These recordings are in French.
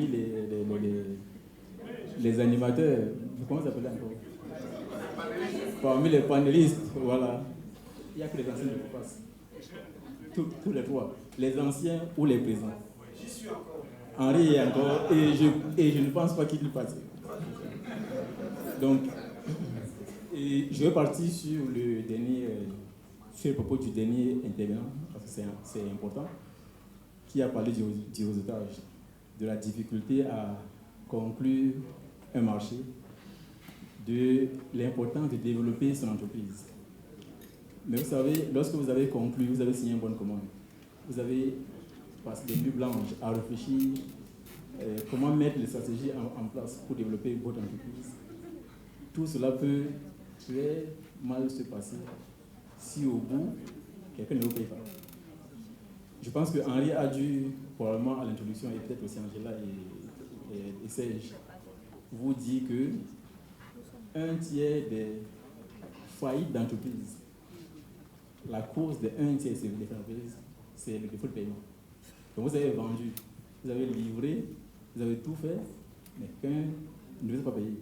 parmi les animateurs, comment ça s'appelle encore? Parmi les panélistes, voilà, il n'y a que les anciens de COFAS. Tous les trois, les anciens ou les présents. Henri est encore, et je ne pense pas qu'il passe. Donc, je vais partir sur le propos du dernier intervenant, parce que c'est important, qui a parlé du réseautage, de la difficulté à conclure un marché, de l'importance de développer son entreprise. Mais vous savez, lorsque vous avez conclu, vous avez signé une bonne commande, vous avez passé des nuits blanches à réfléchir comment mettre les stratégies en place pour développer votre entreprise. Tout cela peut très mal se passer si au bout, quelqu'un ne vous paye pas. Je pense que Henri a dû, probablement à l'introduction, et peut-être aussi Angela et Serge, vous dire que un tiers des faillites d'entreprise, la cause de un tiers des entreprises, c'est le défaut de paiement. Donc vous avez vendu, vous avez livré, vous avez tout fait, mais qu'un ne vous a pas payé.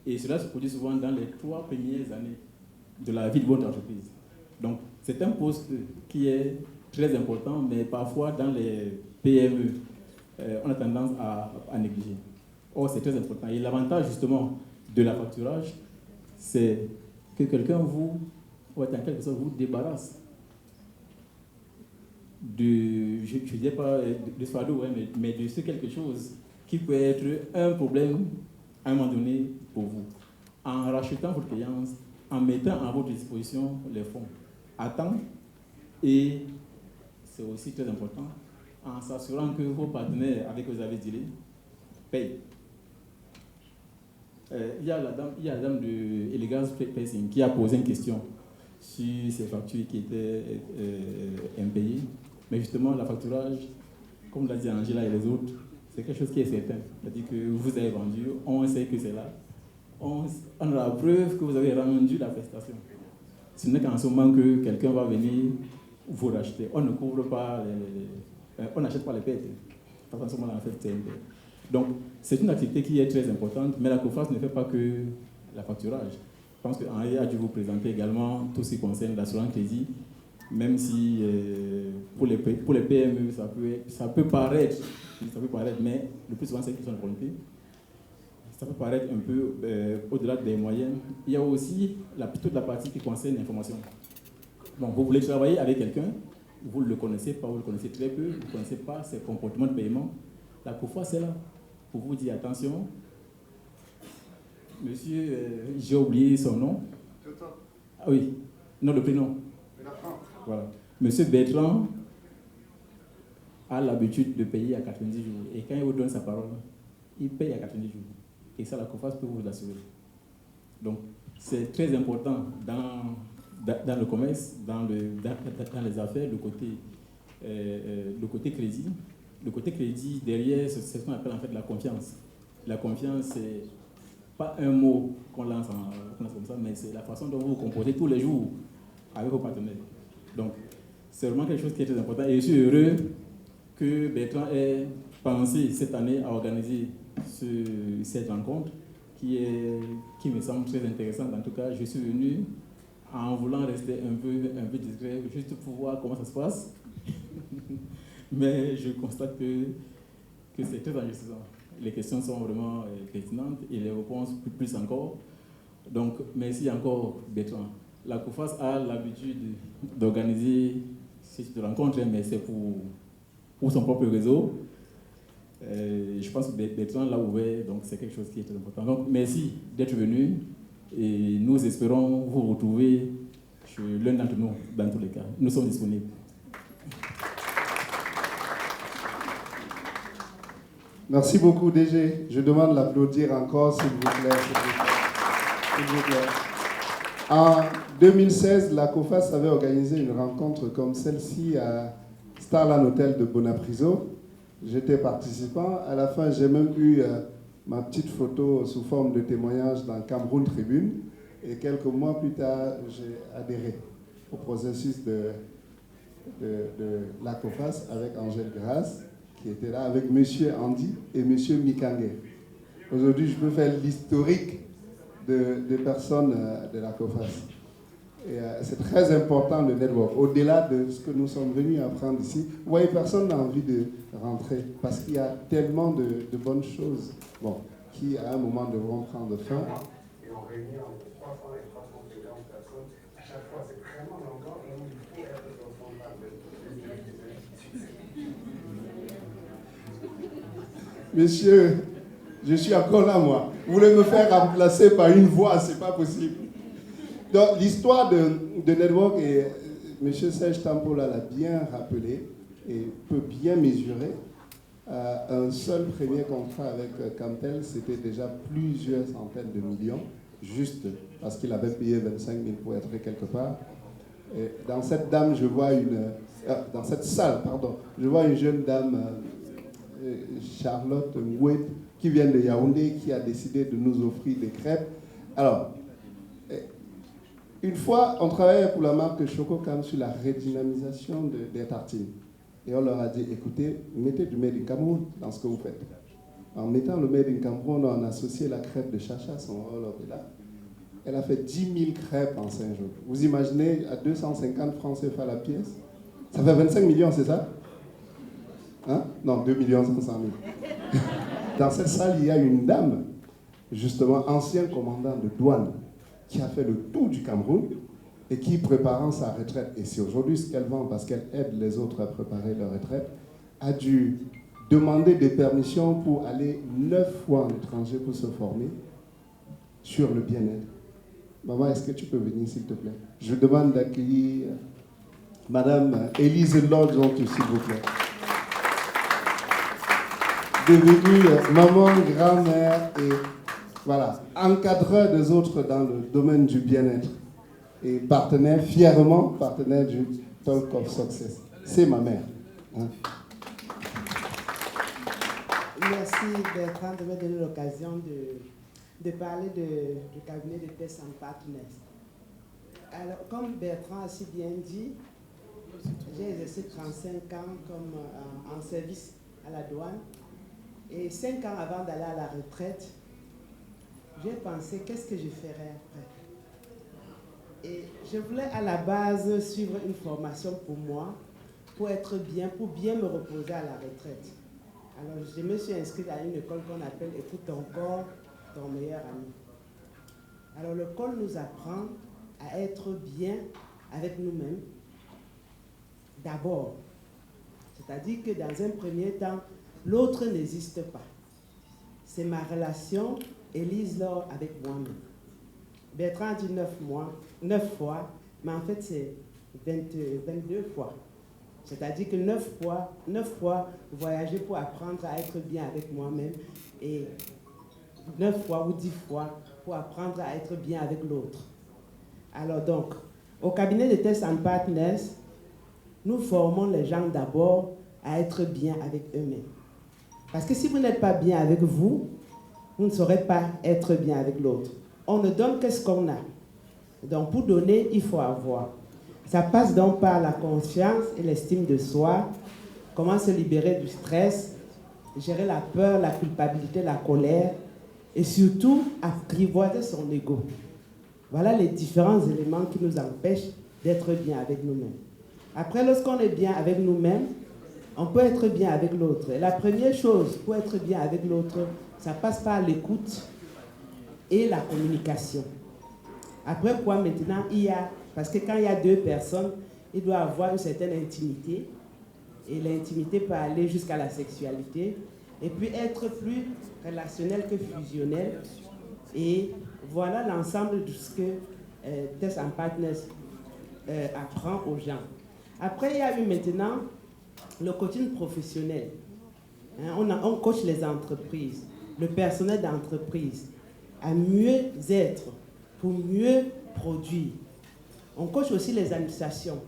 Et cela se produit souvent dans les 3 premières années de la vie de votre entreprise. Donc c'est un poste qui est très important, mais parfois dans les PME, on a tendance à négliger. Or, c'est très important. Et l'avantage justement de la facturage, c'est que quelqu'un en quelque sorte, vous débarrasse je ne dis pas de ce fardeau, mais de ce quelque chose qui peut être un problème à un moment donné pour vous. En rachetant votre créance, en mettant à votre disposition les fonds à temps, et c'est aussi très important, en s'assurant que vos partenaires avec qui vous avez dealé payent. Il y a la dame de Elegance Pricing qui a posé une question sur ces factures qui étaient impayées. Mais justement, la facturage, comme l'a dit Angela et les autres, c'est quelque chose qui est certain. C'est-à-dire que vous avez vendu, on sait que c'est là. On a la preuve que vous avez rendu la prestation. Ce n'est qu'en ce moment que quelqu'un va venir vous racheter. On ne couvre pas on n'achète pas les pertes. Parce qu'en ce moment, en fait, c'est une perte. Donc, c'est une activité qui est très importante, mais la COFAS ne fait pas que la facturage. Je pense qu'Henri a dû vous présenter également tout ce qui concerne l'assurance crédit, même si pour les PME, ça peut paraître, mais le plus souvent, c'est qu'ils sont de volonté. Ça peut paraître un peu au-delà des moyens. Il y a aussi toute la partie qui concerne l'information. Donc, vous voulez travailler avec quelqu'un, vous ne le connaissez pas, vous le connaissez très peu, vous ne connaissez pas ses comportements de paiement. La COFAS, c'est là pour vous dire attention. Monsieur, j'ai oublié son nom. Ah oui, non, le prénom. Voilà. Monsieur Bertrand a l'habitude de payer à 90 jours. Et quand il vous donne sa parole, il paye à 90 jours. Et ça, la COFAS peut vous l'assurer. Donc, c'est très important dans le commerce, dans les affaires, le côté crédit. Le côté crédit, derrière, c'est ce qu'on appelle en fait la confiance. La confiance, c'est pas un mot qu'on lance comme ça, mais c'est la façon dont vous vous comportez tous les jours avec vos partenaires. Donc, c'est vraiment quelque chose qui est très important. Et je suis heureux que Bertrand ait pensé cette année à organiser cette rencontre qui me semble très intéressante. En tout cas, je suis venu en voulant rester un peu discret, juste pour voir comment ça se passe. Mais je constate que c'est très enrichissant. Les questions sont vraiment pertinentes et les réponses plus encore. Donc, merci encore, Bertrand. La COFAS a l'habitude d'organiser cette rencontre, mais c'est pour son propre réseau. Je pense que Bertrand l'a ouvert, donc c'est quelque chose qui est très important. Donc, merci d'être venu et nous espérons vous retrouver chez l'un d'entre nous, dans tous les cas. Nous sommes disponibles. Merci beaucoup, DG. Je demande d'applaudir encore, s'il vous plaît. S'il vous plaît. En 2016, la COFAS avait organisé une rencontre comme celle-ci à Starland Hotel de Bonapriso. J'étais participant. À la fin, j'ai même eu ma petite photo sous forme de témoignage dans Cameroun Tribune. Et quelques mois plus tard, j'ai adhéré au processus de la COFAS avec Angèle Grasse, qui était là avec M. Andy et M. Mikange. Aujourd'hui, je peux faire l'historique des personnes de la COFAS. Et c'est très important le network. Au-delà de ce que nous sommes venus apprendre ici, vous voyez, personne n'a envie de rentrer parce qu'il y a tellement de bonnes choses qui, à un moment, devront prendre fin. Et on réunit entre 300 et 350 personnes. À chaque fois, c'est vraiment longtemps. Il faut être responsable de Monsieur, je suis encore là, moi. Vous voulez me faire remplacer par une voix, c'est pas possible. Donc, l'histoire de Network, et M. Serge Tampola l'a bien rappelé et peut bien mesurer. Un seul premier contrat avec Cantel, c'était déjà plusieurs centaines de millions, juste parce qu'il avait payé 25 000 pour être quelque part. Et dans cette dame, je vois dans cette salle, pardon, je vois une jeune dame, Charlotte Ngouet, qui vient de Yaoundé, qui a décidé de nous offrir des crêpes. Alors, une fois, on travaillait pour la marque Chococam sur la redynamisation des tartines. Et on leur a dit, écoutez, mettez du Made in Cameroun dans ce que vous faites. En mettant le Made in Cameroun, on a associé la crêpe de Chacha, son roll-up est là. Elle a fait 10 000 crêpes en 5 jours. Vous imaginez, à 250 francs CFA la pièce, ça fait 25 millions, c'est ça? Hein? Non, 2 500 000. Dans cette salle, il y a une dame, justement, ancien commandant de douane, qui a fait le tour du Cameroun et qui, préparant sa retraite, et c'est aujourd'hui ce qu'elle vend parce qu'elle aide les autres à préparer leur retraite, a dû demander des permissions pour aller 9 fois en étranger pour se former sur le bien-être. Maman, est-ce que tu peux venir, s'il te plaît? Je demande d'accueillir Madame Élise Lodge, s'il vous plaît. Devenue maman, grand-mère et voilà, encadreur des autres dans le domaine du bien-être et partenaire, fièrement partenaire du Talk of Success. C'est ma mère. Hein? Merci Bertrand de me donner l'occasion de parler du cabinet de Tess & Partners. Alors, comme Bertrand a si bien dit, j'ai exercé 35 ans comme en service à la douane et 5 ans avant d'aller à la retraite, j'ai pensé, qu'est-ce que je ferais après? Et je voulais à la base suivre une formation pour moi, pour être bien, pour bien me reposer à la retraite. Alors je me suis inscrite à une école qu'on appelle Écoute ton corps, ton meilleur ami. Alors l'école nous apprend à être bien avec nous-mêmes, d'abord. C'est-à-dire que dans un premier temps, l'autre n'existe pas. C'est ma relation Élise Laure avec moi-même. Bertrand dit 9 fois, mais en fait c'est 22 fois. C'est-à-dire que 9 fois voyager pour apprendre à être bien avec moi-même et 9 fois ou 10 fois pour apprendre à être bien avec l'autre. Alors donc, au cabinet de Tess & Partners, nous formons les gens d'abord à être bien avec eux-mêmes. Parce que si vous n'êtes pas bien avec vous, vous ne saurez pas être bien avec l'autre. On ne donne que ce qu'on a. Donc pour donner, il faut avoir. Ça passe donc par la confiance et l'estime de soi, comment se libérer du stress, gérer la peur, la culpabilité, la colère, et surtout apprivoiser son ego. Voilà les différents éléments qui nous empêchent d'être bien avec nous-mêmes. Après, lorsqu'on est bien avec nous-mêmes, on peut être bien avec l'autre. Et la première chose pour être bien avec l'autre, ça passe par l'écoute et la communication. Après quoi, maintenant, parce que quand il y a deux personnes, il doit avoir une certaine intimité. Et l'intimité peut aller jusqu'à la sexualité. Et puis être plus relationnel que fusionnel. Et voilà l'ensemble de ce que Tess & Partners apprend aux gens. Après, il y a eu maintenant le coaching professionnel. Hein, on coach les entreprises, le personnel d'entreprise à mieux être, pour mieux produire. On coach aussi les administrations.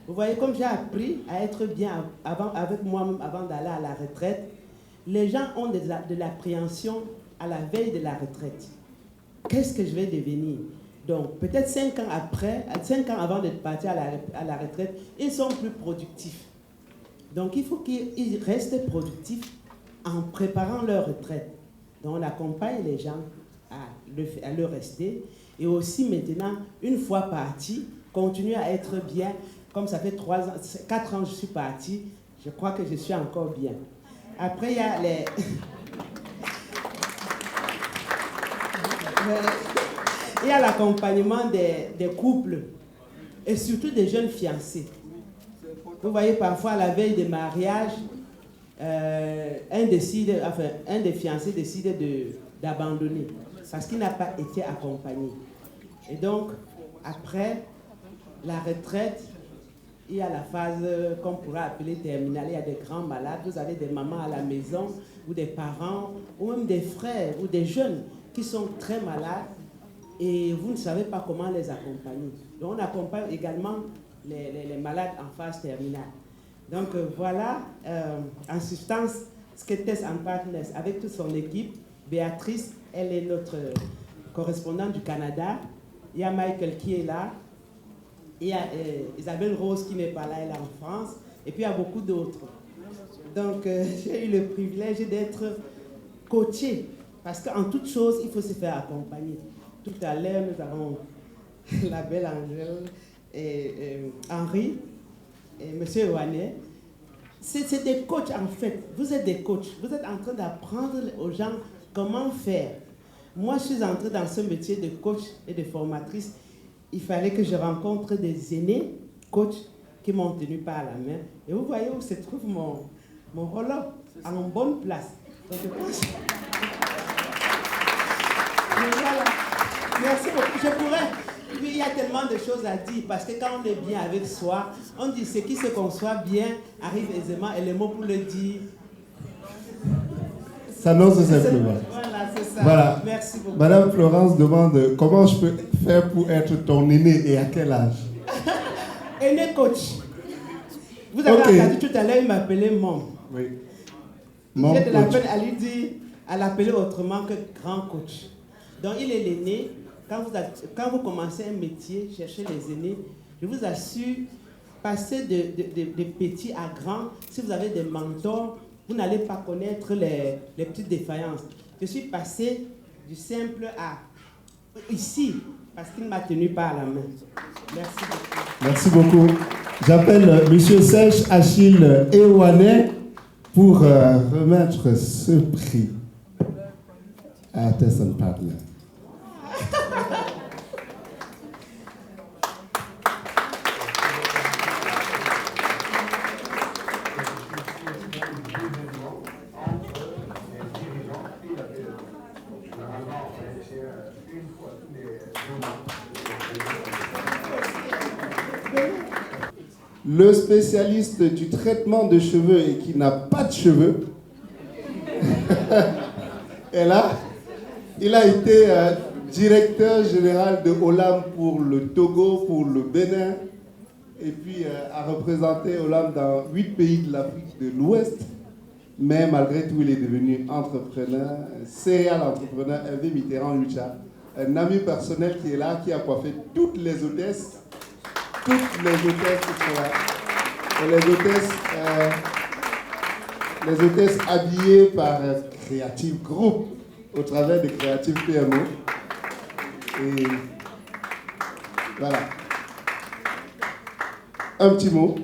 Vous voyez, comme j'ai appris à être bien avec moi-même avant d'aller à la retraite, les gens ont de l'appréhension à la veille de la retraite. Qu'est-ce que je vais devenir? Donc, peut-être 5 ans avant de partir à la retraite, ils sont plus productifs. Donc, il faut qu'ils restent productifs en préparant leur retraite. Donc, on accompagne les gens à le rester. Et aussi, maintenant, une fois parti, continuer à être bien. Comme ça fait 4 ans que je suis partie, je crois que je suis encore bien. Après, il y a il y a l'accompagnement des couples et surtout des jeunes fiancés. Vous voyez, parfois, à la veille des mariages, un des fiancés décide d'abandonner parce qu'il n'a pas été accompagné. Et donc, après la retraite, il y a la phase qu'on pourrait appeler terminale. Il y a des grands malades. Vous avez des mamans à la maison ou des parents ou même des frères ou des jeunes qui sont très malades et vous ne savez pas comment les accompagner. Donc, on accompagne également les malades en phase terminale. Donc, voilà, en substance, Skaters and Partners, avec toute son équipe. Béatrice, elle est notre correspondante du Canada. Il y a Michael qui est là. Il y a Isabelle Rose qui n'est pas là, elle est en France. Et puis, il y a beaucoup d'autres. Donc, j'ai eu le privilège d'être coachée. Parce qu'en toute chose, il faut se faire accompagner. Tout à l'heure, nous avons la belle Angèle et Henri et M. Ouanet. C'est des coachs, en fait. Vous êtes des coachs. Vous êtes en train d'apprendre aux gens comment faire. Moi, je suis entrée dans ce métier de coach et de formatrice. Il fallait que je rencontre des aînés, coachs, qui m'ont tenu par la main. Et vous voyez où se trouve mon rôle en bonne place. Donc, je pense... Voilà. Merci beaucoup. Je pourrais... Il y a tellement de choses à dire, parce que quand on est bien avec soi, on dit ce qui se conçoit bien arrive aisément, et les mots pour le dire... Ça n'ose simplement. Voilà, c'est ça. Voilà. Merci beaucoup. Madame Florence demande comment je peux faire pour être ton aîné et à quel âge? Aîné coach. Vous avez entendu tout à l'heure, il m'appelait Mom. Oui. Mom j'ai de la peine à lui dire, à l'appeler autrement que grand coach. Donc il est l'aîné. Quand vous commencez un métier, cherchez les aînés, je vous assure, passer de petit à grand, si vous avez des mentors, vous n'allez pas connaître les petites défaillances. Je suis passé du simple à ici, parce qu'il m'a tenu par la main. Merci beaucoup. Merci beaucoup. J'appelle M. Serge Achille Ewanet pour remettre ce prix à Tesson Partner. Le spécialiste du traitement de cheveux et qui n'a pas de cheveux est là. Il a été directeur général de Olam pour le Togo, pour le Bénin, et puis a représenté Olam dans 8 pays de l'Afrique de l'Ouest. Mais malgré tout, il est devenu entrepreneur, serial entrepreneur, Hervé Mitterrand-Lucha, un ami personnel qui est là, qui a coiffé toutes les hôtesses. Toutes les hôtesses qui sont là. Et les hôtesses habillées par Creative Group au travers de Creative PMO. Et voilà. Un petit mot.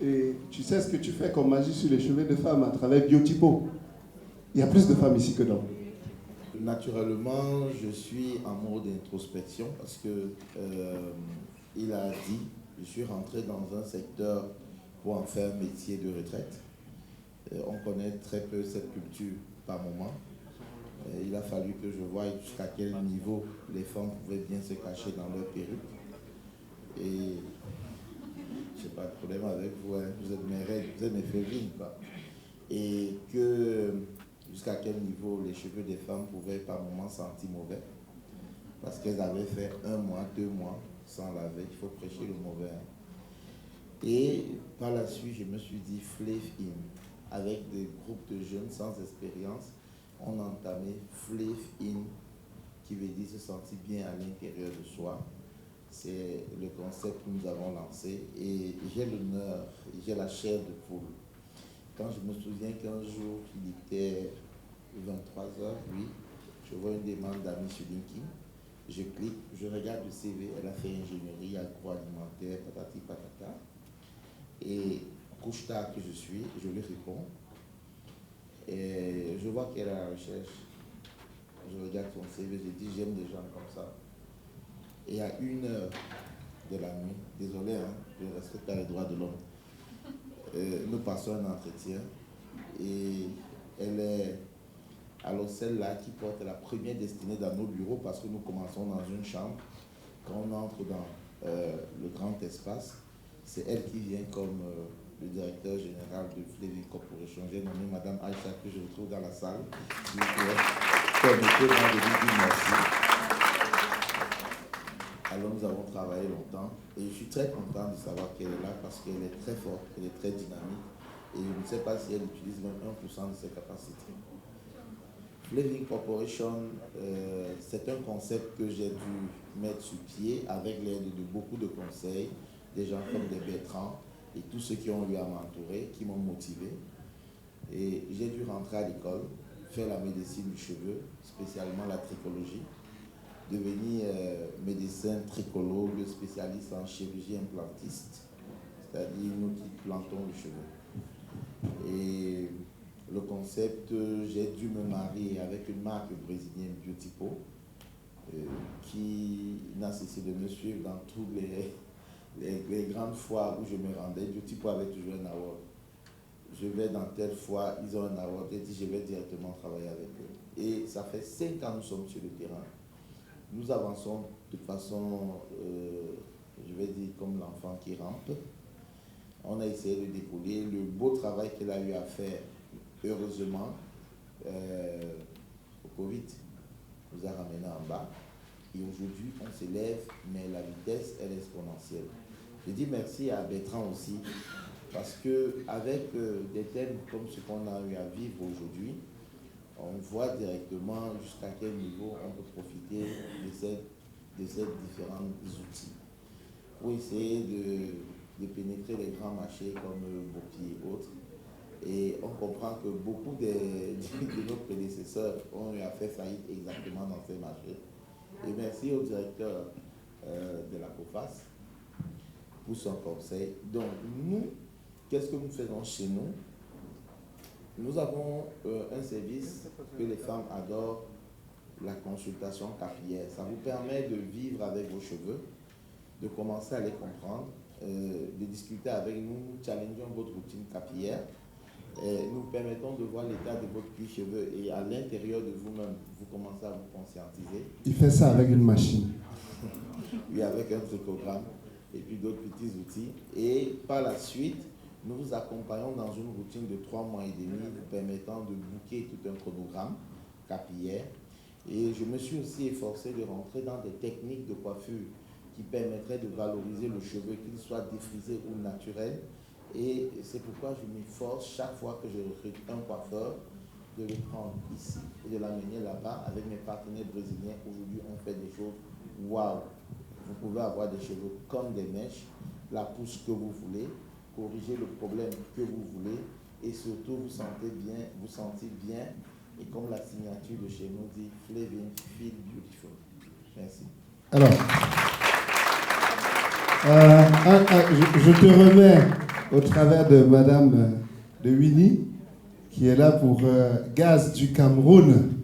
Et tu sais ce que tu fais comme magie sur les cheveux de femmes à travers Biotypo. Il y a plus de femmes ici que d'hommes. Naturellement, je suis en mode introspection parce que il a dit, je suis rentré dans un secteur pour en faire un métier de retraite. On connaît très peu cette culture par moment. Il a fallu que je voie jusqu'à quel niveau les femmes pouvaient bien se cacher dans leur perruque. Et je n'ai pas de problème avec vous, hein. Vous êtes mes règles, vous êtes mes féminines, quoi. Et que jusqu'à quel niveau les cheveux des femmes pouvaient par moments sentir mauvais. Parce qu'elles avaient fait 1 mois, 2 mois sans laver, il faut prêcher le mauvais. Et par la suite, je me suis dit Flave In. Avec des groupes de jeunes sans expérience, on a entamé Flave In, qui veut dire se sentir bien à l'intérieur de soi. C'est le concept que nous avons lancé et j'ai l'honneur, j'ai la chair de poule quand je me souviens qu'un jour, il était 23h, oui, je vois une demande d'amis sur LinkedIn, je clique, je regarde le CV, elle a fait ingénierie agroalimentaire, patati patata, et couche tard que je suis, je lui réponds, et je vois qu'elle est à la recherche. Je regarde son CV, je dis j'aime des gens comme ça. Et à 1h de la nuit, désolé, hein, je ne respecte pas les droits de l'homme, nous passons un entretien et elle est alors celle-là qui porte la première destinée dans nos bureaux parce que nous commençons dans une chambre. Quand on entre dans le grand espace, c'est elle qui vient comme le directeur général de Flaving Corporation. J'ai nommé Madame Aïcha que je retrouve dans la salle. Permettez-moi de lui dire merci. Alors nous avons travaillé longtemps et je suis très content de savoir qu'elle est là parce qu'elle est très forte, elle est très dynamique et je ne sais pas si elle utilise même 1% de ses capacités. Flaving Corporation, c'est un concept que j'ai dû mettre sur pied avec l'aide de beaucoup de conseils, des gens comme des Bertrand et tous ceux qui ont eu à m'entourer, qui m'ont motivé. Et j'ai dû rentrer à l'école, faire la médecine du cheveu, spécialement la tricologie, devenir médecin tricologue, spécialiste en chirurgie implantiste, c'est-à-dire nous qui plantons le cheveu. Et le concept, j'ai dû me marier avec une marque brésilienne, Biotipo, qui n'a cessé de me suivre dans toutes les grandes foires où je me rendais. Biotipo avait toujours un award. Je vais dans telle foire, ils ont un award, et dit je vais directement travailler avec eux. Et ça fait 5 ans que nous sommes sur le terrain. Nous avançons de façon, je vais dire, comme l'enfant qui rampe. On a essayé de décoller. Le beau travail qu'elle a eu à faire, heureusement, au Covid, nous a ramené en bas. Et aujourd'hui, on s'élève, mais la vitesse, elle est exponentielle. Je dis merci à Bertrand aussi, parce qu'avec des thèmes comme ce qu'on a eu à vivre aujourd'hui, on voit directement jusqu'à quel niveau on peut profiter de ces différents outils pour essayer de pénétrer les grands marchés comme Bopi et autres. Et on comprend que beaucoup de nos prédécesseurs ont eu à faire faillite exactement dans ces marchés. Et merci au directeur de la COFAS pour son conseil. Donc nous, qu'est-ce que nous faisons chez nous? Nous avons un service que les femmes adorent, la consultation capillaire. Ça vous permet de vivre avec vos cheveux, de commencer à les comprendre, de discuter avec nous, nous challengeons votre routine capillaire, nous permettons de voir l'état de votre cuir cheveux et à l'intérieur de vous-même, vous commencez à vous conscientiser. Il fait ça avec une machine. Oui, avec un tricogramme et puis d'autres petits outils. Et par la suite, nous vous accompagnons dans une routine de 3 mois et demi, vous permettant de booker tout un chronogramme capillaire. Et je me suis aussi efforcé de rentrer dans des techniques de coiffure qui permettraient de valoriser le cheveu, qu'il soit défrisé ou naturel. Et c'est pourquoi je m'efforce chaque fois que je recrute un coiffeur de le prendre ici et de l'amener là-bas avec mes partenaires brésiliens. Aujourd'hui, on fait des choses waouh. Vous pouvez avoir des cheveux comme des mèches, la pousse que vous voulez, corriger le problème que vous voulez et surtout vous sentez bien, vous sentez bien et comme la signature de chez nous dit, Flaving Feel Beautiful. Merci. Alors, je te remets au travers de Madame de Winnie qui est là pour Gaz du Cameroun,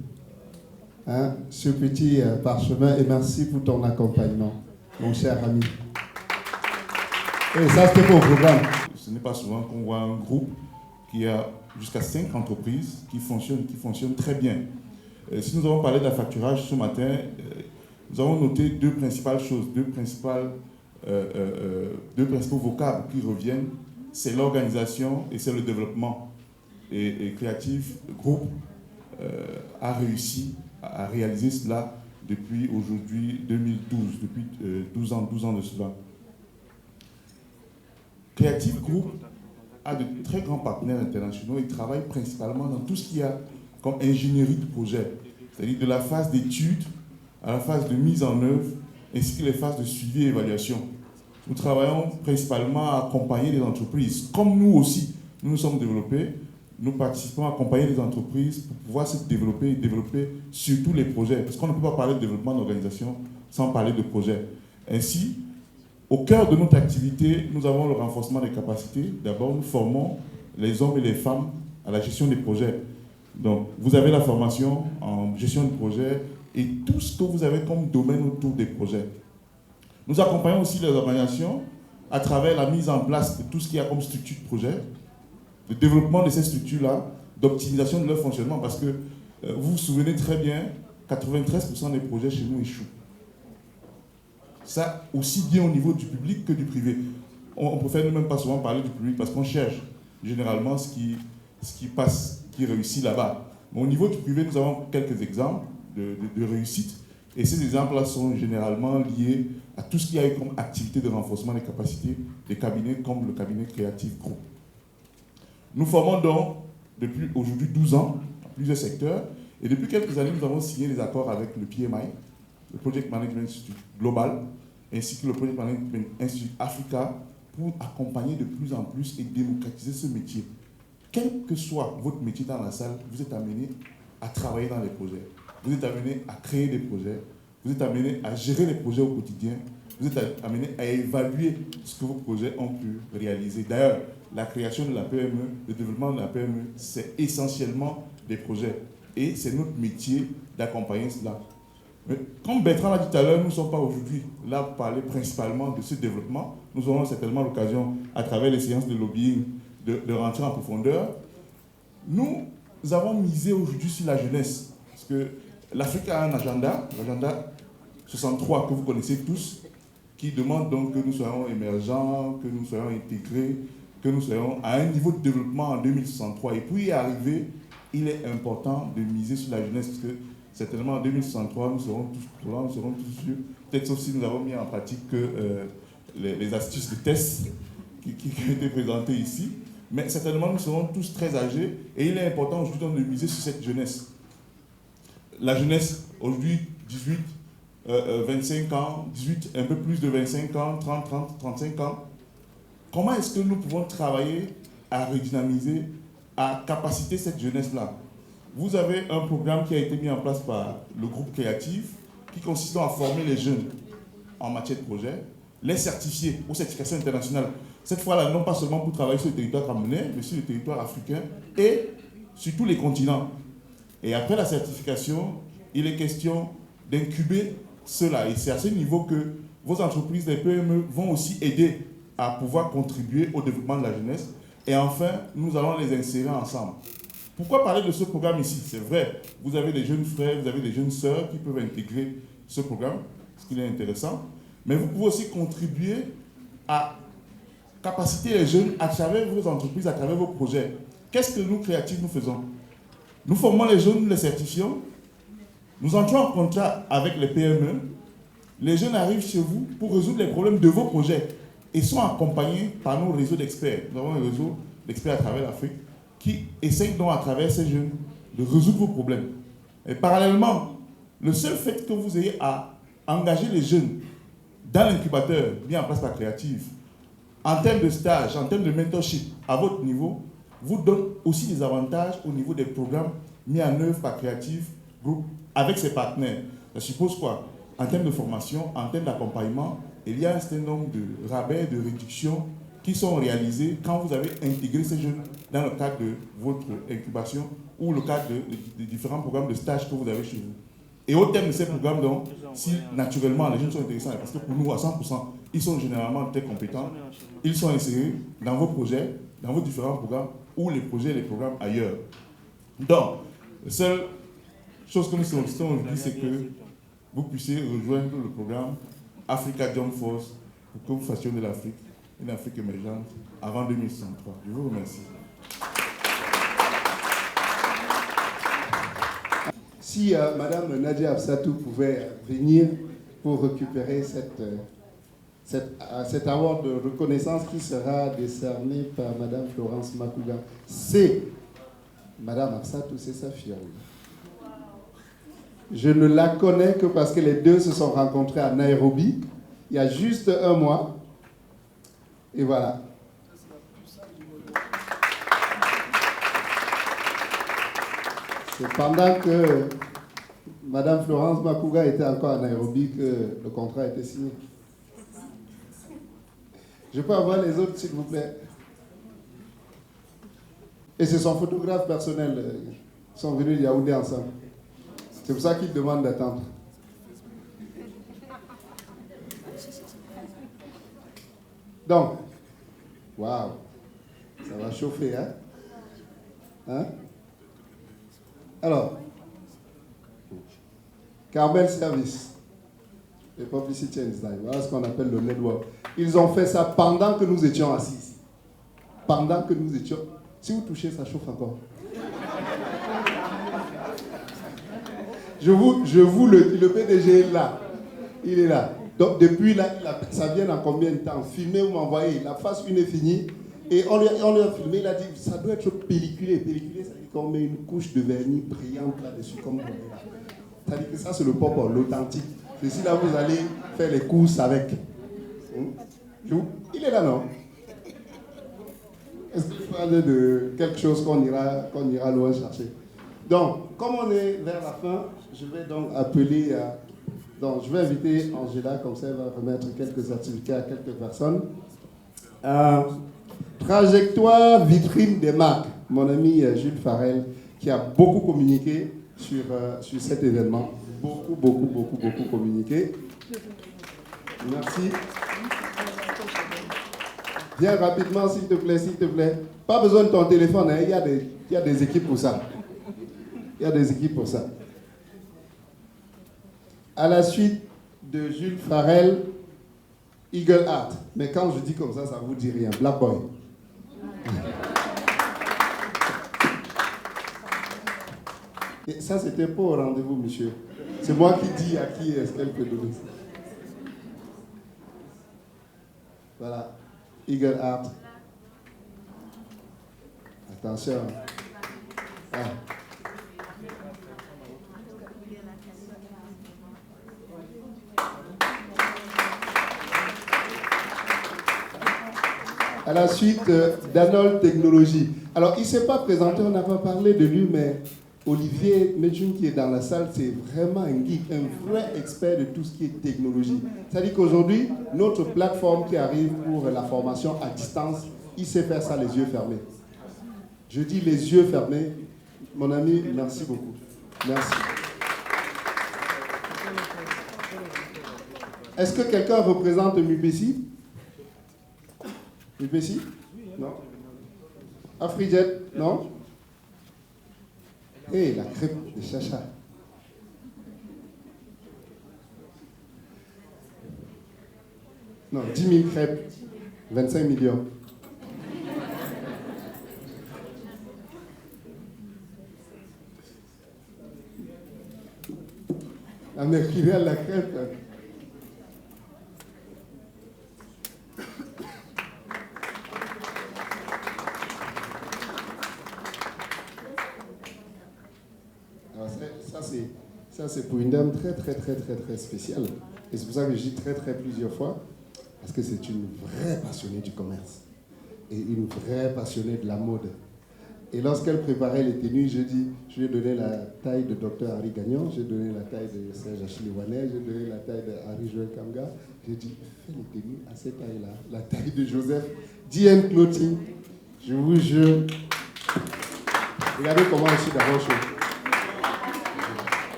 hein, ce petit parchemin et merci pour ton accompagnement, mon cher ami. Et ça, c'était pour le programme. Ce n'est pas souvent qu'on voit un groupe qui a jusqu'à 5 entreprises qui fonctionnent très bien. Si nous avons parlé de la facturage ce matin, nous avons noté deux principales choses, deux principaux vocables qui reviennent, c'est l'organisation et c'est le développement. Et Creative Group a réussi à réaliser cela depuis aujourd'hui 2012, depuis 12 ans de cela. Creative Group a de très grands partenaires internationaux et travaille principalement dans tout ce qu'il y a comme ingénierie de projet, c'est-à-dire de la phase d'étude à la phase de mise en œuvre, ainsi que les phases de suivi et évaluation. Nous travaillons principalement à accompagner les entreprises, comme nous aussi, nous nous sommes développés, nous participons à accompagner les entreprises pour pouvoir se développer et développer surtout les projets. Parce qu'on ne peut pas parler de développement d'organisation sans parler de projet. Ainsi, au cœur de notre activité, nous avons le renforcement des capacités. D'abord, nous formons les hommes et les femmes à la gestion des projets. Donc, vous avez la formation en gestion de projet et tout ce que vous avez comme domaine autour des projets. Nous accompagnons aussi les organisations à travers la mise en place de tout ce qu'il y a comme structure de projet, le développement de ces structures-là, d'optimisation de leur fonctionnement, parce que vous vous souvenez très bien, 93% des projets chez nous échouent. Ça, aussi bien au niveau du public que du privé. On préfère ne même pas souvent parler du public parce qu'on cherche généralement ce qui passe, qui réussit là-bas. Mais au niveau du privé, nous avons quelques exemples de réussite. Et ces exemples-là sont généralement liés à tout ce qu'il y a eu comme activité de renforcement des capacités des cabinets comme le cabinet Creative Group. Nous formons donc depuis aujourd'hui 12 ans dans plusieurs secteurs. Et depuis quelques années, nous avons signé des accords avec le PMI, le Project Management Institute Global, ainsi que le Project Management Institute Africa, pour accompagner de plus en plus et démocratiser ce métier. Quel que soit votre métier dans la salle, vous êtes amené à travailler dans les projets. Vous êtes amené à créer des projets. Vous êtes amené à gérer les projets au quotidien. Vous êtes amené à évaluer ce que vos projets ont pu réaliser. D'ailleurs, la création de la PME, le développement de la PME, c'est essentiellement des projets. Et c'est notre métier d'accompagner cela. Mais comme Bertrand l'a dit tout à l'heure, nous ne sommes pas aujourd'hui là pour parler principalement de ce développement. Nous aurons certainement l'occasion, à travers les séances de lobbying, de rentrer en profondeur. Nous avons misé aujourd'hui sur la jeunesse. Parce que l'Afrique a un agenda, l'agenda 63 que vous connaissez tous, qui demande donc que nous soyons émergents, que nous soyons intégrés, que nous soyons à un niveau de développement en 2063. Et pour y arriver, il est important de miser sur la jeunesse, parce que certainement en 2063, nous serons tous là, nous serons tous sûrs, peut-être sauf si nous avons mis en pratique que les astuces de test qui ont été présentées ici. Mais certainement, nous serons tous très âgés et il est important aujourd'hui de miser sur cette jeunesse. La jeunesse, aujourd'hui, 18, 25 ans, 18, un peu plus de 25 ans, 30, 35 ans. Comment est-ce que nous pouvons travailler à redynamiser, à capaciter cette jeunesse-là? Vous avez un programme qui a été mis en place par le groupe créatif qui consiste à former les jeunes en matière de projet, les certifier aux certifications internationales. Cette fois-là, non pas seulement pour travailler sur le territoire camerounais, mais sur le territoire africain et sur tous les continents. Et après la certification, il est question d'incuber cela. Et c'est à ce niveau que vos entreprises, les PME, vont aussi aider à pouvoir contribuer au développement de la jeunesse. Et enfin, nous allons les insérer ensemble. Pourquoi parler de ce programme ici? C'est vrai, vous avez des jeunes frères, vous avez des jeunes sœurs qui peuvent intégrer ce programme, ce qui est intéressant. Mais vous pouvez aussi contribuer à capaciter les jeunes à travers vos entreprises, à travers vos projets. Qu'est-ce que nous, créatifs, nous faisons? Nous formons les jeunes, nous les certifions. Nous entrons en contrat avec les PME. Les jeunes arrivent chez vous pour résoudre les problèmes de vos projets et sont accompagnés par nos réseaux d'experts. Nous avons un réseau d'experts à travers l'Afrique qui essayent donc à travers ces jeunes de résoudre vos problèmes. Et parallèlement, le seul fait que vous ayez à engager les jeunes dans l'incubateur mis en place par Créative, en termes de stage, en termes de mentorship à votre niveau, vous donne aussi des avantages au niveau des programmes mis en œuvre par Creative Group avec ses partenaires. Ça suppose quoi? En termes de formation, en termes d'accompagnement, il y a un certain nombre de rabais, de réductions qui sont réalisés quand vous avez intégré ces jeunes dans le cadre de votre incubation ou le cadre de différents programmes de stage que vous avez chez vous. Et au terme de ces programmes, donc, si naturellement les jeunes sont intéressants, parce que pour nous, à 100%, ils sont généralement très compétents, ils sont insérés dans vos projets, dans vos différents programmes, ou les projets et les programmes ailleurs. Donc, la seule chose que nous sollicitons aujourd'hui, c'est que vous puissiez rejoindre le programme Africa Jump Force pour que vous fassions de l'Afrique une Afrique émergente avant 2063. Je vous remercie. Si Madame Nadia Absatou pouvait venir pour récupérer cet award de reconnaissance qui sera décerné par Madame Florence Makuga. C'est Madame Absatou, c'est sa fille. Je ne la connais que parce que les deux se sont rencontrés à Nairobi il y a juste un mois. Et voilà. C'est pendant que Madame Florence Makuga était encore en Nairobi que le contrat a été signé. Je peux avoir les autres, s'il vous plaît. Et c'est son photographe personnel. Ils sont venus de Yaoundé ensemble. C'est pour ça qu'il demande d'attendre. Donc, waouh, ça va chauffer, hein? Hein? Alors, Carmel Service, les Publicity and Design, voilà ce qu'on appelle le network. Ils ont fait ça pendant que nous étions assis. Pendant que nous étions. Si vous touchez, ça chauffe encore. Le PDG est là. Il est là. Donc depuis là, ça vient dans combien de temps? Filmez ou m'envoyez. La phase 1 est finie. Et on lui a filmé, il a dit, ça doit être pelliculé. Pelliculé, ça veut dire qu'on met une couche de vernis brillante là-dessus, comme on est là. Ça veut dire que ça, c'est le pop, l'authentique. C'est si là, vous allez faire les courses avec. Il est là, non? Est-ce que vous parlez de quelque chose qu'on ira loin chercher? Donc, comme on est vers la fin, je vais donc appeler... donc, je vais inviter Angela, comme ça, elle va remettre quelques certificats à quelques personnes. Trajectoire vitrine des marques. Mon ami Jules Farel, qui a beaucoup communiqué sur cet événement. Beaucoup communiqué. Merci. Viens rapidement, s'il te plaît, s'il te plaît. Pas besoin de ton téléphone, hein. Il y a des équipes pour ça. Il y a des équipes pour ça. À la suite de Jules Farel, Eagle Art. Mais quand je dis comme ça, ça ne vous dit rien. Black Boy. Et ça, c'était pas au rendez-vous, monsieur. C'est moi qui dis à qui est-ce qu'elle peut donner. Voilà. Eagle Art. Attention. Ah. À la suite, Danol Technologies. Alors, il ne s'est pas présenté, on n'a pas parlé de lui, mais Olivier Medjun, qui est dans la salle, c'est vraiment un geek, un vrai expert de tout ce qui est technologie. C'est-à-dire qu'aujourd'hui, notre plateforme qui arrive pour la formation à distance, il sait faire ça les yeux fermés. Je dis les yeux fermés. Mon ami, merci beaucoup. Merci. Est-ce que quelqu'un représente MUPECI? MUPECI? Non. Afrijet? Non. Et la crêpe de Chacha. Non, 10 000 crêpes, 25 millions. La mercuriale, la crêpe. Ça, c'est pour une dame très spéciale. Et c'est pour ça que je dis très plusieurs fois, parce que c'est une vraie passionnée du commerce et une vraie passionnée de la mode. Et lorsqu'elle préparait les tenues, je lui ai donné la taille de Dr Harry Gagnon, j'ai donné la taille de Serge Achille Wanet, j'ai donné la taille de Harry Joël Kamga. J'ai dit, fais les tenues à cette taille-là, la taille de Joseph. DN Clothing, je vous jure. Regardez comment je suis d'abord chaud.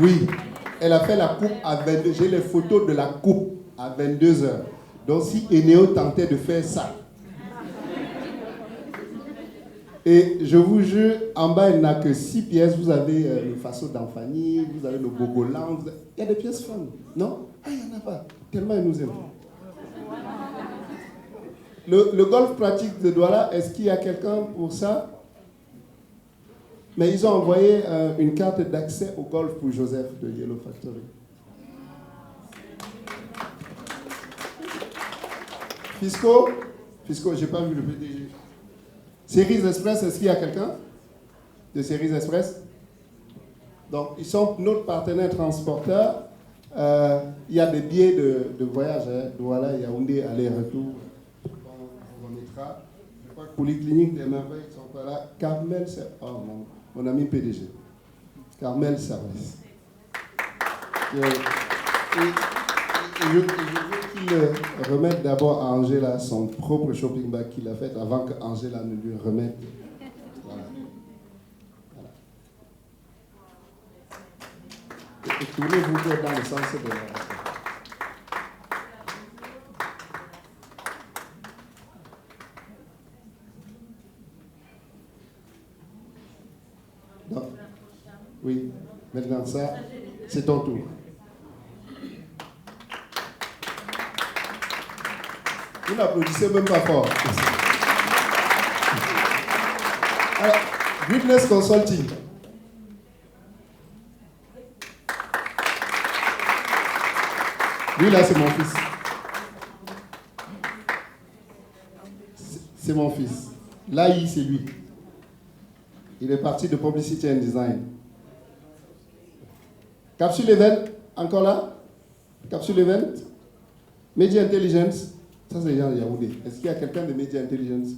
Oui, elle a fait la coupe à 22h. J'ai les photos de la coupe à 22h. Donc si Eneo tentait de faire ça. Et je vous jure, en bas, elle n'a que 6 pièces. Vous avez le faso d'Anfani, vous avez le Bogolan. Il y a des pièces femmes. Non? Ah, il n'y en a pas. Tellement elle nous aime. Le golf pratique de Douala, est-ce qu'il y a quelqu'un pour ça? Mais ils ont envoyé une carte d'accès au golf pour Joseph de Yellow Factory. Fisco, je n'ai pas vu le PDG. Cerise Express, est-ce qu'il y a quelqu'un de Cerise Express? Donc, ils sont notre partenaire transporteur. Il y a des billets de voyage. Douala, Yaoundé, aller-retour. On mettra. Je crois que pour les cliniques des merveilles, ils ne sont pas là. Carmel, c'est... Oh, mon ami PDG. Carmel Service. Et je veux qu'il remette d'abord à Angela son propre shopping bag qu'il a fait avant que Angela ne lui remette. Voilà. Et tournez-vous dans le sens de la... Non. Oui, maintenant ça, c'est ton tour. Vous n'applaudissez même pas fort. Alors, Witness Consulting. Lui là, c'est mon fils. C'est mon fils. Là, c'est lui. Il est parti de Publicity and Design. Capsule Event, encore là? Capsule Event? Media Intelligence, ça c'est Jean Yaoundé. Est-ce qu'il y a quelqu'un de Media Intelligence?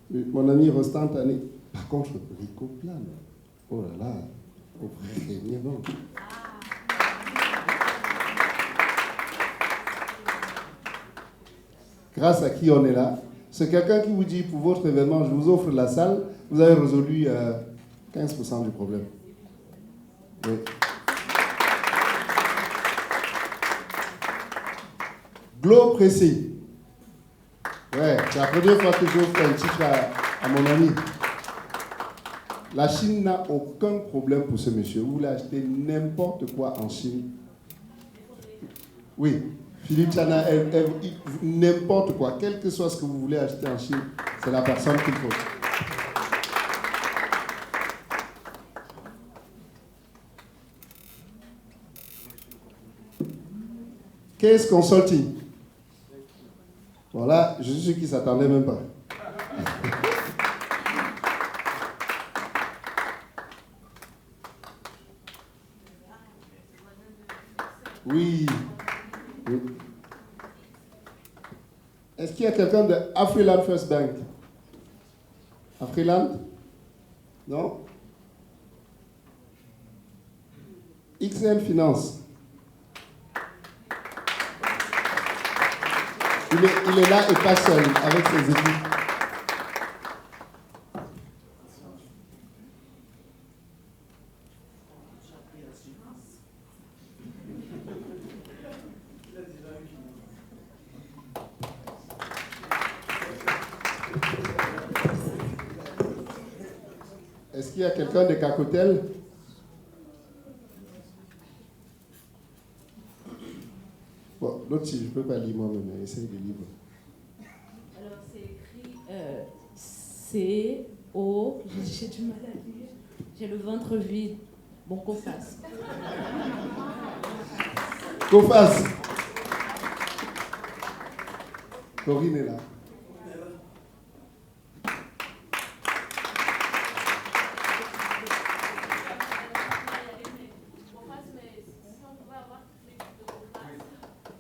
Mon ami Rostand Tané. Par contre, Rico Plan. Oh là là, oh frère, non. Grâce à qui on est là? C'est quelqu'un qui vous dit, pour votre événement, je vous offre la salle, vous avez résolu 15% du problème. Oui. Glow Pressing. Ouais, c'est la première fois que j'offre un titre à mon ami. La Chine n'a aucun problème pour ce monsieur. Vous voulez acheter n'importe quoi en Chine. Oui. Philippe Chana, n'importe quoi, quel que soit ce que vous voulez acheter en Chine, c'est la personne qu'il faut. Case Consulting. Voilà, je suis sûr qu'ils ne s'attendaient même pas. Oui. Oui. Est-ce qu'il y a quelqu'un de Afriland First Bank? Afriland? Non? XL Finance. Il est là et pas seul, avec ses équipes. Est-ce qu'il y a quelqu'un de Cacotel? Bon, l'autre, si je ne peux pas lire moi-même, essaye de lire. Alors, c'est écrit C-O... J'ai du mal à lire. J'ai le ventre vide. Bon, qu'on fasse. Qu'on fasse. Corinne est là.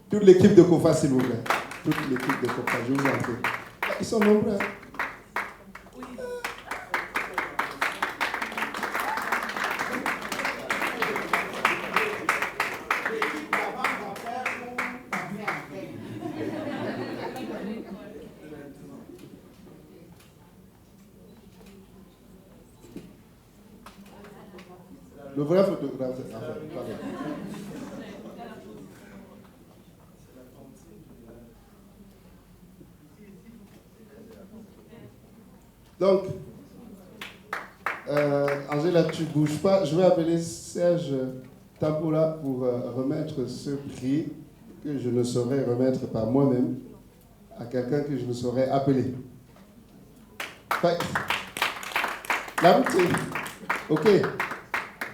Toute l'équipe de COFAS, s'il vous plaît. Toute l'équipe de COFAS, je vous en prie. Ils sont nombreux. Le vrai photographe, pardon. Donc, Angela, tu ne bouges pas. Je vais appeler Serge Tampola pour remettre ce prix que je ne saurais remettre par moi-même à quelqu'un que je ne saurais appeler. La route, ok.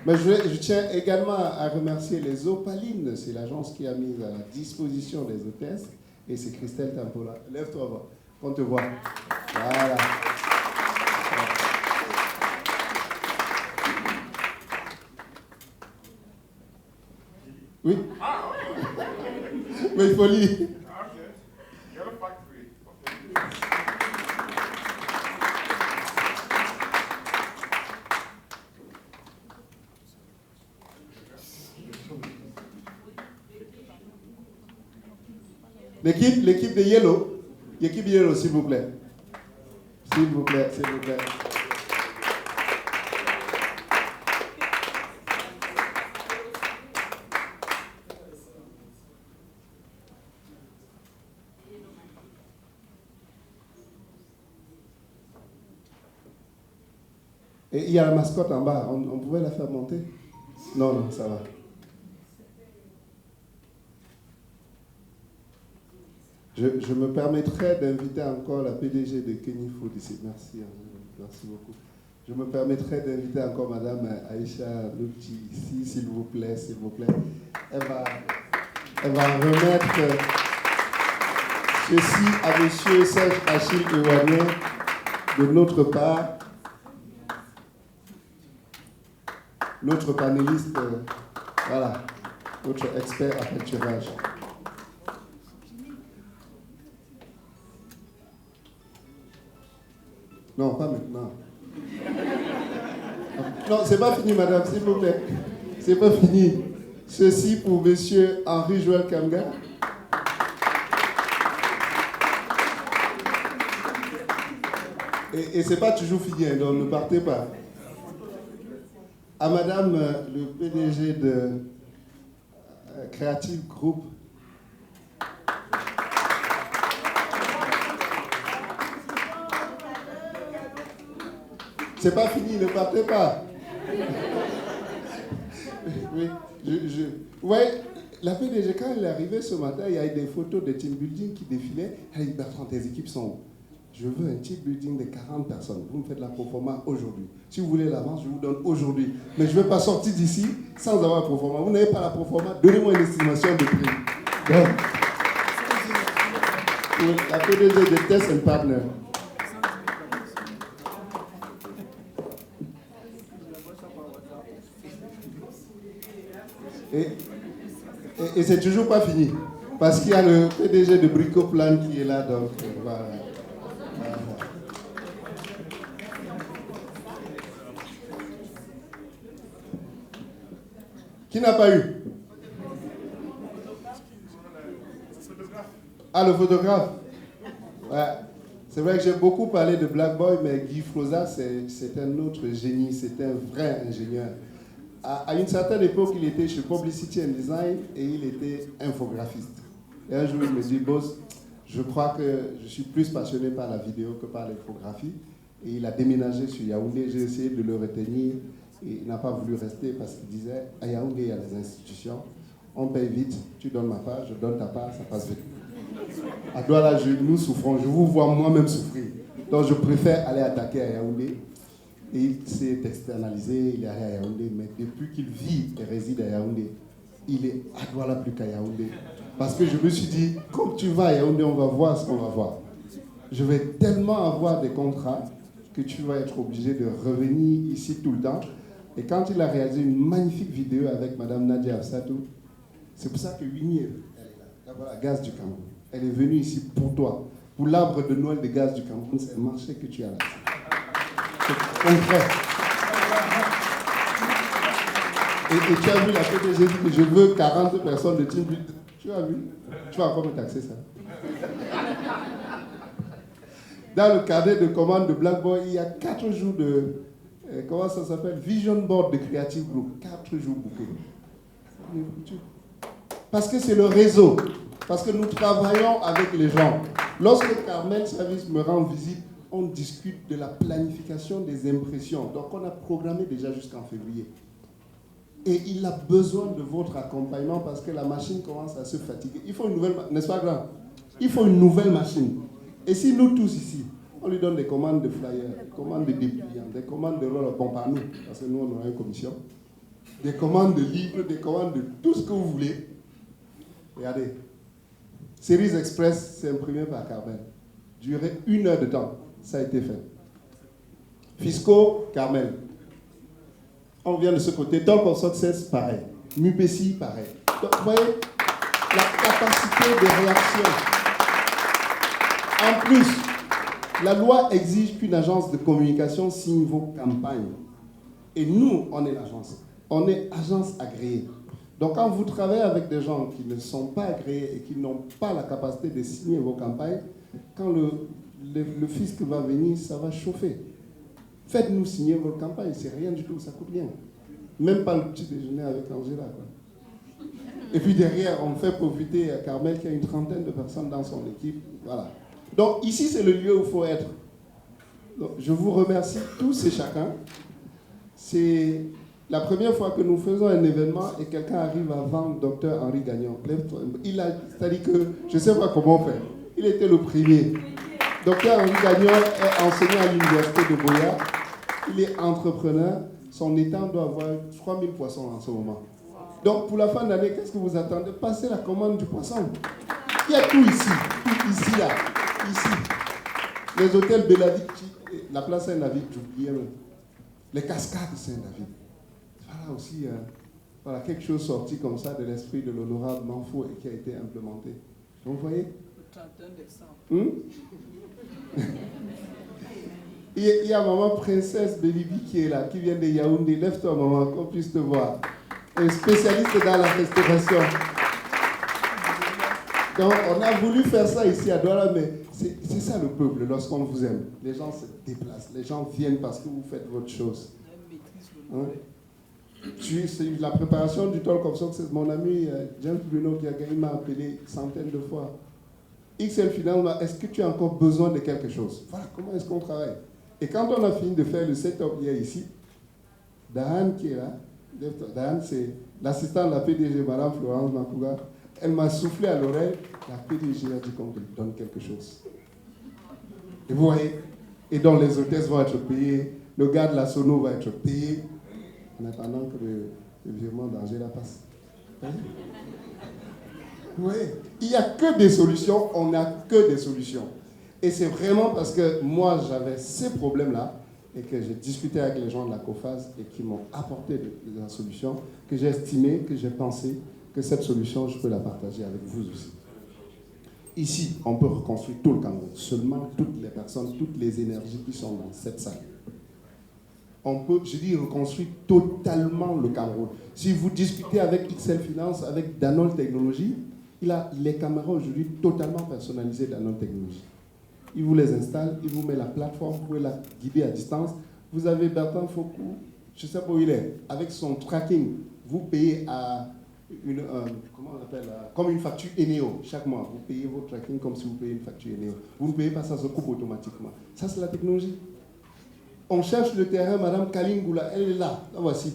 Mais je tiens également à remercier les Opalines. C'est l'agence qui a mis à la disposition des hôtesses. Et c'est Christelle Tampola. Lève-toi, on te voit. Voilà. Oui. Mais il faut lire. L'équipe de Yellow. L'équipe Yellow, s'il vous plaît. S'il vous plaît, s'il vous plaît. Et il y a la mascotte en bas. On pouvait la faire monter? Non, ça va. Je me permettrai d'inviter encore la PDG de Kenny Food ici. Merci beaucoup. Je me permettrai d'inviter encore Madame Aïcha Louti ici, s'il vous plaît. Elle va remettre ceci à Monsieur Serge Achille Ewanoué de notre part. Notre panéliste, voilà, notre expert à pâturage. Non, pas maintenant. Non, c'est pas fini, madame, s'il vous plaît. C'est pas fini. Ceci pour monsieur Henri Joël Kamga. Et c'est pas toujours fini, donc ne partez pas. À madame le PDG de Creative Group. C'est pas fini, ne partez pas. Oui, ouais, la PDG, quand elle est arrivée ce matin, il y a eu des photos de team building qui défilaient. Elle a dit, Bertrand, tes équipes sont où? Je veux un team building de 40 personnes. Vous me faites la proforma aujourd'hui. Si vous voulez l'avance, je vous donne aujourd'hui. Mais je ne vais pas sortir d'ici sans avoir la proforma. Vous n'avez pas la proforma, donnez-moi une estimation de prix. Donc, pour la PDG de Test and Partner. Et c'est toujours pas fini. Parce qu'il y a le PDG de Bricoplan qui est là. Donc, voilà. Qui n'a pas eu? Ah, le photographe. Ouais. C'est vrai que j'ai beaucoup parlé de Black Boy, mais Guy Froza, c'est un autre génie, c'est un vrai ingénieur. À une certaine époque, il était chez Publicity and Design et il était infographiste. Et un jour, il me dit, boss, je crois que je suis plus passionné par la vidéo que par l'infographie. Et il a déménagé sur Yaoundé, j'ai essayé de le retenir. Et il n'a pas voulu rester parce qu'il disait, à Yaoundé, il y a des institutions, on paye vite, tu donnes ma part, je donne ta part, ça passe vite. À Douala, nous souffrons, je vous vois moi-même souffrir. Donc je préfère aller attaquer à Yaoundé. Et il s'est externalisé, il est allé à Yaoundé, mais depuis qu'il vit et réside à Yaoundé, il est à Douala plus qu'à Yaoundé. Parce que je me suis dit, comme tu vas à Yaoundé, on va voir ce qu'on va voir. Je vais tellement avoir des contrats que tu vas être obligé de revenir ici tout le temps. Et quand il a réalisé une magnifique vidéo avec Madame Nadia Afsatou, c'est pour ça que Winnie, la Gaz du Cameroun, elle est venue ici pour toi. Pour l'arbre de Noël des Gaz du Cameroun, c'est le marché que tu as là. C'est concret. Et tu as vu la PDG dit que je veux 40 personnes de team building. Tu as vu? Tu vas encore me taxer ça. Dans le carnet de commande de Black Boy, il y a 4 jours de... comment ça s'appelle? Vision Board de Creative Group. 4 jours bouqués. Parce que c'est le réseau. Parce que nous travaillons avec les gens. Lorsque Carmel Service me rend visite, on discute de la planification des impressions. Donc on a programmé déjà jusqu'en février. Et il a besoin de votre accompagnement parce que la machine commence à se fatiguer. Il faut une nouvelle machine, n'est-ce pas grand? Il faut une nouvelle machine. Et si nous tous ici, on lui donne des commandes de flyers, des commandes de dépliants, des commandes de roll-up, bon par nous, parce que nous on aura une commission, des commandes de livres, des commandes de tout ce que vous voulez. Regardez, Series Express, c'est imprimé par Carmel. Duré 1 heure de temps, ça a été fait. Fisco, Carmel. On vient de ce côté. Talk of Success, pareil. MUPECI, pareil. Donc, vous voyez, la capacité de réaction. En plus, la loi exige qu'une agence de communication signe vos campagnes. Et nous, on est l'agence. On est agence agréée. Donc quand vous travaillez avec des gens qui ne sont pas agréés et qui n'ont pas la capacité de signer vos campagnes, quand le fisc va venir, ça va chauffer. Faites-nous signer votre campagne, c'est rien du tout, ça coûte rien. Même pas le petit déjeuner avec Angela, quoi. Et puis derrière, on fait profiter Carmel qui a une trentaine de personnes dans son équipe. Voilà. Donc ici, c'est le lieu où il faut être. Donc, je vous remercie tous et chacun. C'est la première fois que nous faisons un événement et quelqu'un arrive à vendre Dr Henri Gagnon. C'est-à-dire que je ne sais pas comment faire. Il était le premier. Dr Henri Gagnon est enseignant à l'université de Boya. Il est entrepreneur. Son étang doit avoir 3000 poissons en ce moment. Donc, pour la fin d'année, qu'est-ce que vous attendez? Passez la commande du poisson. Il y a tout ici. Tout ici, là. Ici. Les hôtels Belleville, la place Saint-David, j'oubliais même. Les cascades Saint-David. Voilà aussi voilà, quelque chose sorti comme ça de l'esprit de l'honorable Manfo et qui a été implémenté. Donc, vous voyez? Il y a maman princesse Belibi qui est là, qui vient de Yaoundé. Lève-toi, maman, qu'on puisse te voir. Un spécialiste dans la restauration. Donc, on a voulu faire ça ici à Douala, mais c'est ça le peuple, lorsqu'on vous aime. Les gens se déplacent, les gens viennent parce que vous faites votre chose. Hein? La préparation du talk of success, mon ami James Bruno qui a gagné m'a appelé centaines de fois. XL Finance, est-ce que tu as encore besoin de quelque chose? Voilà, comment est-ce qu'on travaille? Et quand on a fini de faire le setup hier ici, Dahan qui est là, Dahan c'est l'assistant de la PDG, Madame Florence Makuga, elle m'a soufflé à l'oreille, la PDG a dit qu'on lui donne quelque chose. Et vous voyez, et donc les hôtesses vont être payées, le gars de la sono va être payé, en attendant que le virement d'Angela passe. Oui, il n'y a que des solutions, on n'a que des solutions. Et c'est vraiment parce que moi, j'avais ces problèmes-là et que j'ai discuté avec les gens de la COFAS et qui m'ont apporté la solution, que j'ai estimé, que j'ai pensé que cette solution, je peux la partager avec vous aussi. Ici, on peut reconstruire tout le Cameroun, seulement toutes les personnes, toutes les énergies qui sont dans cette salle. On peut, je dis, reconstruire totalement le Cameroun. Si vous discutez avec XL Finance, avec Danone Technologies, il a les caméras aujourd'hui totalement personnalisées Danone Technologies. Il vous les installe, il vous met la plateforme, vous pouvez la guider à distance. Vous avez Bertrand Foucault, je ne sais pas où il est, avec son tracking, vous payez à une, comment on appelle, comme une facture Eneo chaque mois. Vous payez votre tracking comme si vous payez une facture Eneo. Vous ne payez pas, ça se coupe automatiquement. Ça, c'est la technologie. On cherche le terrain, Madame Kalingoula, elle est là, la voici.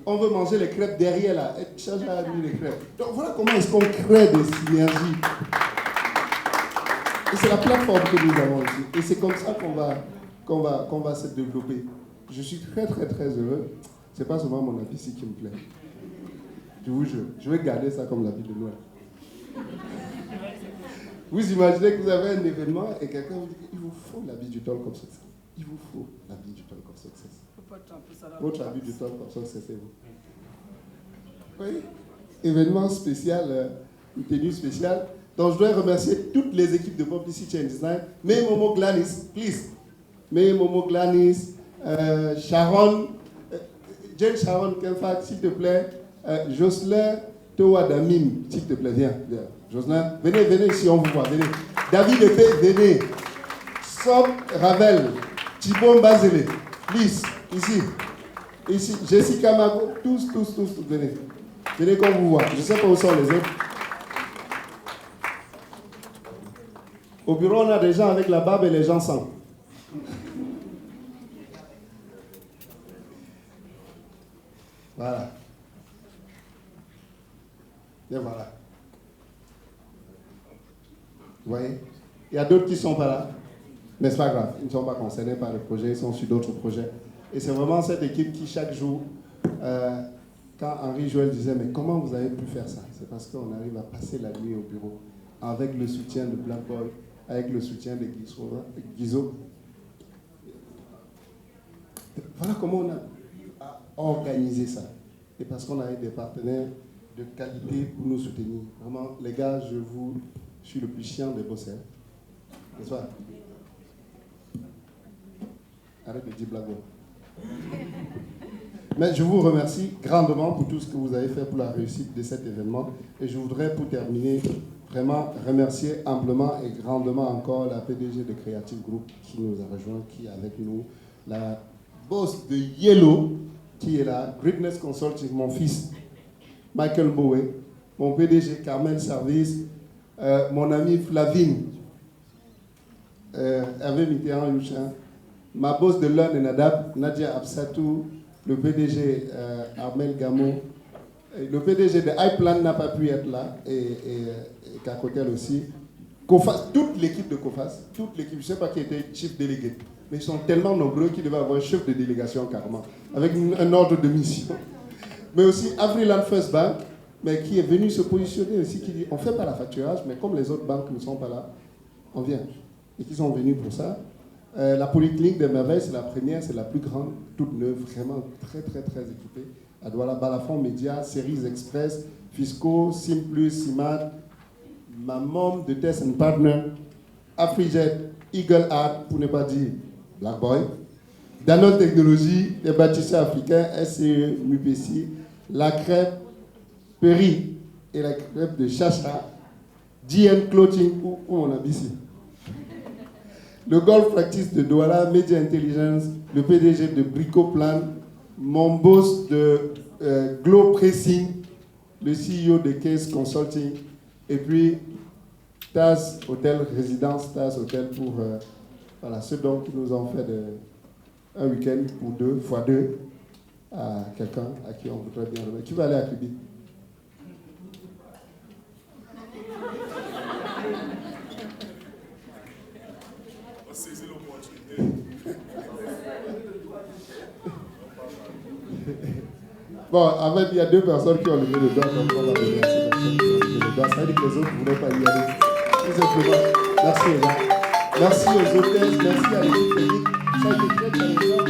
On veut manger les crêpes derrière là, elle cherche à amener les crêpes. Donc voilà comment est-ce qu'on crée des synergies. Et c'est la plateforme que nous avons ici. Et c'est comme ça qu'on va se développer. Je suis très très très heureux. Ce n'est pas seulement mon habit ici qui me plaît. Je vous jure, je vais garder ça comme l'habit de Noël. Vous imaginez que vous avez un événement et quelqu'un vous dit il vous faut l'habit du talk of success. Il vous faut l'habit du talk of success. Votre habit du talk of success, c'est vous. Oui. Événement spécial, une tenue spéciale. Donc je dois remercier toutes les équipes de Publicity and Design. May Momo Glanis, please. May Momo Glanis, Sharon, Jane Sharon Kenfak, s'il te plaît. Jocelyn Towadamim, s'il te plaît, viens. Jocelyn, venez ici, on vous voit, venez. David Epé, venez. Sob Ravel, Thibon Bazele, please, ici. Ici, Jessica Mago, tous, venez. Venez qu'on vous voit. Je ne sais pas où sont les autres. Au bureau, on a des gens avec la barbe et les gens sans. Voilà. Et voilà. Vous voyez? Il y a d'autres qui ne sont pas là. Mais ce n'est pas grave. Ils ne sont pas concernés par le projet. Ils sont sur d'autres projets. Et c'est vraiment cette équipe qui, chaque jour, quand Henri Joël disait, mais comment vous avez pu faire ça? C'est parce qu'on arrive à passer la nuit au bureau avec le soutien de Black Boy, avec le soutien de Guizot. Voilà comment on a organisé ça. Et parce qu'on a eu des partenaires de qualité pour nous soutenir. Vraiment, les gars, je suis le plus chiant des bosseurs. N'est-ce pas? Arrête de dire Black Boy. Mais je vous remercie grandement pour tout ce que vous avez fait pour la réussite de cet événement. Et je voudrais, pour terminer, vraiment remercier amplement et grandement encore la PDG de Creative Group qui nous a rejoint, qui est avec nous, la boss de Yellow, qui est là, Greatness Consulting, mon fils, Michael Bowie, mon PDG Carmel Service, mon ami Flavine, Hervé Mitterrand-Youchin, ma boss de Lun et Nadab, Nadia Absatou, le PDG Armel Gamon, le PDG de iPlan n'a pas pu être là, et Kakotel aussi. Kofas, toute l'équipe de Kofas, toute l'équipe, je ne sais pas qui était chef délégué, mais ils sont tellement nombreux qu'ils devaient avoir un chef de délégation carrément, avec un ordre de mission. Mais aussi Afriland First Bank, mais qui est venu se positionner aussi, qui dit on ne fait pas la facturage, mais comme les autres banques ne sont pas là, on vient. Et qui sont venus pour ça. La Polyclinique des Merveilles, c'est la première, c'est la plus grande, toute neuve, vraiment très très très équipée. À Douala, Balafon Média, Cerise Express, Fisco, Simplus, Simad, ma mom de Test and Partner, Afrijet, Eagle Art, pour ne pas dire Black Boy, Danone Technologies, les bâtisseurs africains, SCE, MUPC, la crêpe Perry et la crêpe de Chacha, GN Clothing, où on habite ici. Le Golf Practice de Douala, Media Intelligence, le PDG de Bricoplan, mon boss de Glow Pressing, le CEO de Case Consulting, et puis TAS Hôtel Résidence, TAS Hôtel pour voilà, ceux donc qui nous ont fait un week-end pour 2 fois 2 à quelqu'un à qui on voudrait bien remettre. Tu vas aller à Cubi. Bon, en fait, il y a 2 personnes qui ont levé le doigt, donc on va donner à ces personnes qui ont levé le doigt. Ça veut dire que les autres ne voulaient pas y aller. Tout simplement. Merci aux gens. Merci aux hôtesses, merci à l'équipe technique. Ça a été très challengeant.